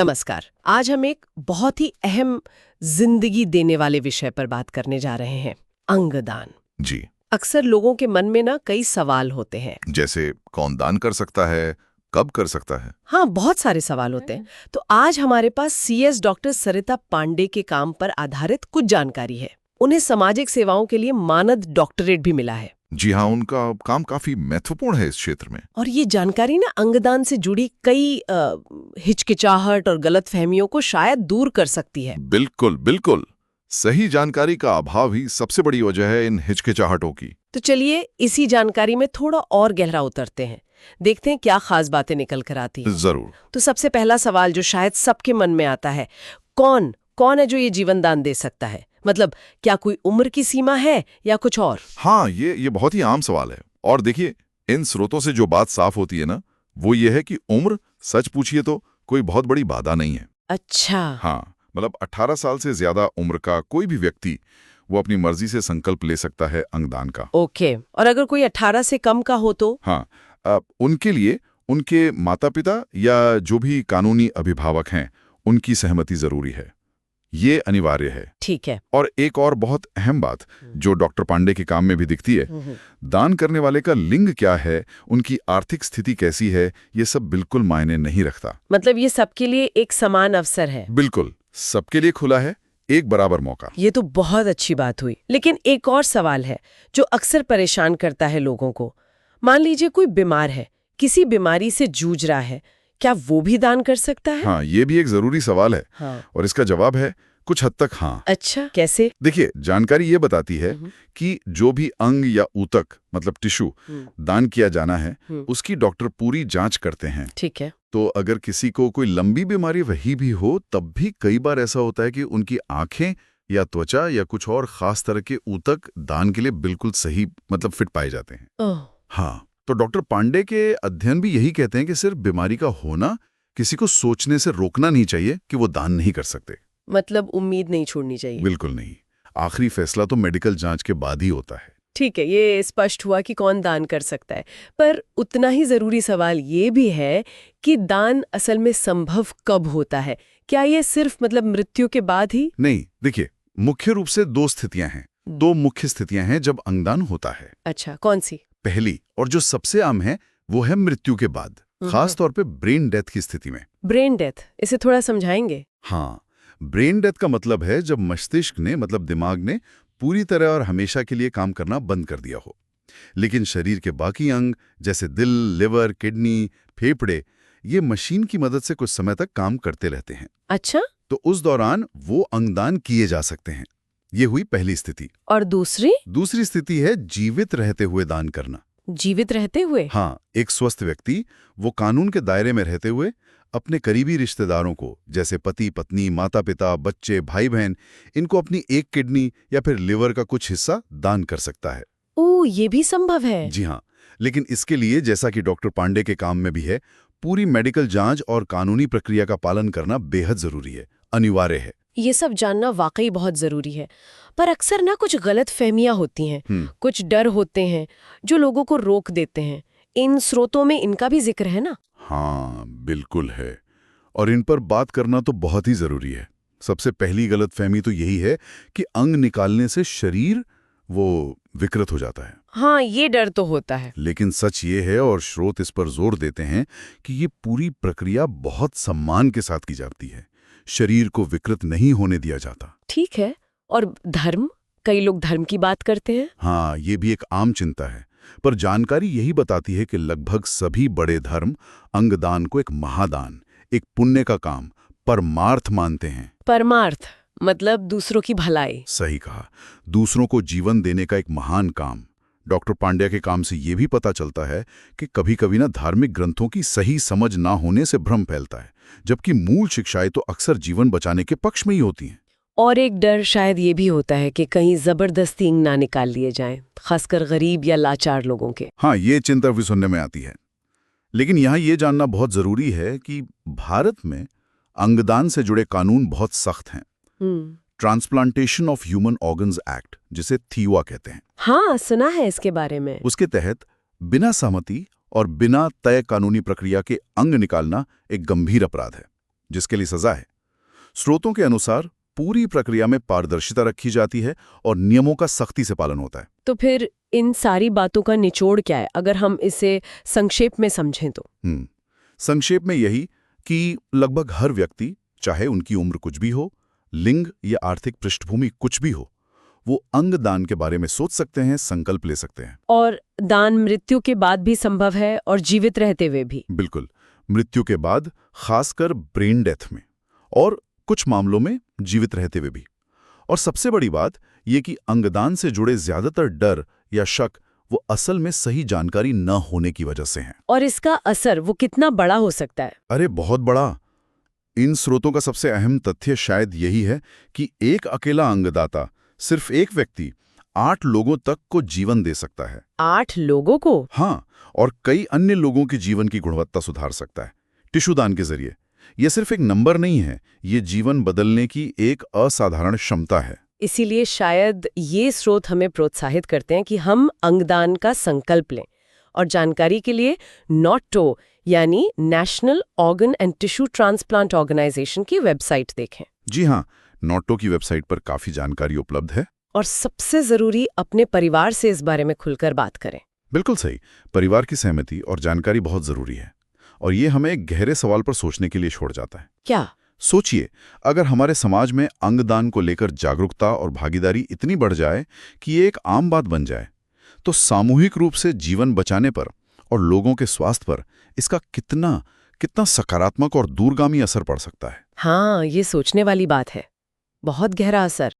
नमस्कार। आज हम एक बहुत ही अहम जिंदगी देने वाले विषय पर बात करने जा रहे हैं, अंगदान। जी। अक्सर लोगों के मन में ना कई सवाल होते हैं। जैसे कौन दान कर सकता है, कब कर सकता है? हाँ, बहुत सारे सवाल होते हैं। तो आज हमारे पास सीएस डॉक्टर सरिता पांडे के काम पर आधारित कुछ जानकारी है। उन्हें सामाजिक सेवाओं के लिए मानद डॉक्टरेट भी मिला है। जी हाँ, उनका काम काफी महत्वपूर्ण है इस क्षेत्र में। और ये जानकारी ना अंगदान से जुड़ी कई हिचकिचाहट और गलतफहमियों को शायद दूर कर सकती है। बिल्कुल बिल्कुल। सही जानकारी का अभाव ही सबसे बड़ी वजह है इन हिचकिचाहटों की। तो चलिए इसी जानकारी में थोड़ा और गहरा उतरते हैं, देखते हैं क्या खास बातें निकल कर आती हैं। जरूर। तो सबसे पहला सवाल जो शायद सबके मन में आता है, कौन कौन है जो ये जीवन दान दे सकता है? मतलब क्या कोई उम्र की सीमा है या कुछ और? हाँ, ये बहुत ही आम सवाल है। और देखिए, इन स्रोतों से जो बात साफ होती है ना, वो ये है कि उम्र, सच पूछिए तो कोई बहुत बड़ी बाधा नहीं है। अच्छा। हाँ, मतलब 18 साल से ज्यादा उम्र का कोई भी व्यक्ति वो अपनी मर्जी से संकल्प ले सकता है अंगदान का। ओके। और अगर कोई 18 से कम का हो तो? हाँ, उनके लिए उनके माता पिता या जो भी कानूनी अभिभावक हैं, उनकी सहमति जरूरी है। ये अनिवार्य है। ठीक है। और एक और बहुत अहम बात जो डॉक्टर पांडे के काम में भी दिखती है, दान करने वाले का लिंग क्या है, उनकी आर्थिक स्थिति कैसी है, ये सब बिल्कुल मायने नहीं रखता। मतलब ये सबके लिए एक समान अवसर है। बिल्कुल, सबके लिए खुला है, एक बराबर मौका। ये तो बहुत अच्छी बात हुई। लेकिन एक और सवाल है जो अक्सर परेशान करता है लोगों को। मान लीजिए कोई बीमार है, किसी बीमारी से जूझ रहा है, क्या वो भी दान कर सकता है? हाँ, ये भी एक जरूरी सवाल है। हाँ। और इसका जवाब है कुछ हद तक हाँ। अच्छा, कैसे? देखिए, जानकारी ये बताती है कि जो भी अंग या ऊतक मतलब टिश्यू दान किया जाना है, उसकी डॉक्टर पूरी जांच करते हैं। ठीक है। तो अगर किसी को कोई लंबी बीमारी वही भी हो, तब भी कई बार ऐसा होता है कि उनकी आंखें या त्वचा या कुछ और खास तरह के ऊतक दान के लिए बिल्कुल सही मतलब फिट पाए जाते हैं। ओह। हाँ, तो डॉक्टर पांडे के अध्ययन भी यही कहते हैं कि सिर्फ बीमारी का होना किसी को सोचने से रोकना नहीं चाहिए कि वो दान नहीं कर सकते। मतलब उम्मीद नहीं छोड़नी चाहिए। बिल्कुल नहीं। आखिरी फैसला तो मेडिकल जांच के बाद ही होता है। ठीक है, ये स्पष्ट हुआ कि कौन दान कर सकता है। पर उतना ही जरूरी सवाल ये भी है कि दान असल में संभव कब होता है? क्या ये सिर्फ मतलब मृत्यु के बाद ही? नहीं, देखिए, मुख्य रूप से दो स्थितियां हैं। दो मुख्य स्थितियां हैं जब अंगदान होता है। अच्छा, कौन सी? पहली और जो सबसे आम है वो है मृत्यु के बाद, खास तौर पे ब्रेन डेथ की स्थिति में। ब्रेन डेथ, इसे थोड़ा समझाएंगे? हाँ, ब्रेन डेथ का मतलब है जब मस्तिष्क ने मतलब दिमाग ने पूरी तरह और हमेशा के लिए काम करना बंद कर दिया हो, लेकिन शरीर के बाकी अंग जैसे दिल, लिवर, किडनी, फेफड़े ये मशीन की मदद से कुछ समय तक काम करते रहते हैं। अच्छा। तो उस दौरान वो अंगदान किए जा सकते हैं। ये हुई पहली स्थिति। और दूसरी? दूसरी स्थिति है जीवित रहते हुए दान करना। जीवित रहते हुए? हाँ, एक स्वस्थ व्यक्ति वो कानून के दायरे में रहते हुए अपने करीबी रिश्तेदारों को जैसे पति पत्नी, माता पिता, बच्चे, भाई बहन, इनको अपनी एक किडनी या फिर लिवर का कुछ हिस्सा दान कर सकता है। ओह, ये भी संभव है? जी हाँ, लेकिन इसके लिए जैसा कि डॉक्टर पांडे के काम में भी है, पूरी मेडिकल जांच और कानूनी प्रक्रिया का पालन करना बेहद जरूरी है, अनिवार्य है। ये सब जानना वाकई बहुत जरूरी है। पर अक्सर ना कुछ गलत फहमियां होती हैं, कुछ डर होते हैं जो लोगों को रोक देते हैं। इन स्रोतों में इनका भी जिक्र है ना? हाँ, बिल्कुल है। और इन पर बात करना तो बहुत ही जरूरी है। सबसे पहली गलतफहमी तो यही है कि अंग निकालने से शरीर वो विकृत हो जाता है। हाँ, ये डर तो होता है। लेकिन सच ये है, और स्रोत इस पर जोर देते हैं, कि ये पूरी प्रक्रिया बहुत सम्मान के साथ की जाती है। शरीर को विकृत नहीं होने दिया जाता। ठीक है। और धर्म? कई लोग धर्म की बात करते हैं। हाँ, ये भी एक आम चिंता है। पर जानकारी यही बताती है कि लगभग सभी बड़े धर्म अंगदान को एक महादान, एक पुण्य का काम, परमार्थ मानते हैं। परमार्थ मतलब दूसरों की भलाई। सही कहा, दूसरों को जीवन देने का एक महान काम। डॉक्टर पांड्या के काम से ये भी पता चलता है कि कभी-कभी ना धार्मिक ग्रंथों की सही समझ ना होने से भ्रम फैलता है, जबकि मूल शिक्षाएं तो अक्सर जीवन बचाने के पक्ष में ही होती हैं। और एक डर शायद ये भी होता है कि कहीं जबरदस्ती अंग ना निकाल लिए जाएं, खासकर गरीब या लाचार लोगों के। हाँ, ये चिंता भी सुनने में आती है। लेकिन यहाँ ये जानना बहुत जरूरी है कि भारत में अंगदान से जुड़े कानून बहुत सख्त हैं। Transplantation of human organs act, जिसे थीवा कहते हैं। हाँ, सुना है इसके बारे में। उसके तहत बिना सहमति और बिना तय कानूनी प्रक्रिया के अंग निकालना एक गंभीर अपराध है, जिसके लिए सजा है। स्रोतों के अनुसार पूरी प्रक्रिया में पारदर्शिता रखी जाती है और नियमों का सख्ती से पालन होता है। तो फिर इन सारी बातों का निचोड़ क्या है, अगर हम इसे संक्षेप में समझें तो? संक्षेप में यही कि लगभग हर व्यक्ति, चाहे उनकी उम्र कुछ भी हो, लिंग या आर्थिक पृष्ठभूमि कुछ भी हो, वो अंग दान के बारे में सोच सकते हैं, संकल्प ले सकते हैं। और दान मृत्यु के बाद भी संभव है और जीवित रहते हुए भी? बिल्कुल, मृत्यु के बाद, खासकर ब्रेन डेथ में, और कुछ मामलों में जीवित रहते हुए भी। और सबसे बड़ी बात ये कि अंगदान से जुड़े ज्यादातर डर या शक वो असल में सही जानकारी न होने की वजह से हैं। और इसका असर वो कितना बड़ा हो सकता है? अरे बहुत बड़ा। इन स्रोतों का सबसे अहम तथ्य शायद यही है कि एक अकेला अंगदाता, सिर्फ एक व्यक्ति, 8 लोगों तक को जीवन दे सकता है। 8 लोगों को? हाँ, और कई अन्य लोगों की जीवन की गुणवत्ता सुधार सकता है टिश्यू दान के जरिए। यह सिर्फ एक नंबर नहीं है, ये जीवन बदलने की एक असाधारण क्षमता है। इसीलिए शायद ये स्रोत हमें प्रोत्साहित करते हैं कि हम अंगदान का संकल्प लें। और जानकारी के लिए नॉटो यानी national organ and tissue transplant organisation की वेबसाइट देखें। जी हाँ, नॉटो की वेबसाइट पर काफी जानकारी उपलब्ध है। और सबसे जरूरी, अपने परिवार से इस बारे में खुलकर बात करें। बिल्कुल सही, परिवार की सहमति और जानकारी बहुत जरूरी है। और ये हमें एक गहरे सवाल पर सोचने के लिए छोड़ जाता है। क्या? सोचिए, अगर हमारे समाज में अंगदान को लेकर जागरूकता और भागीदारी इतनी बढ़ जाए कि ये एक आम बात बन जाए, तो सामूहिक रूप से जीवन बचाने पर और लोगों के स्वास्थ्य पर इसका कितना सकारात्मक और दूरगामी असर पड़ सकता है। हाँ, ये सोचने वाली बात है। बहुत गहरा असर।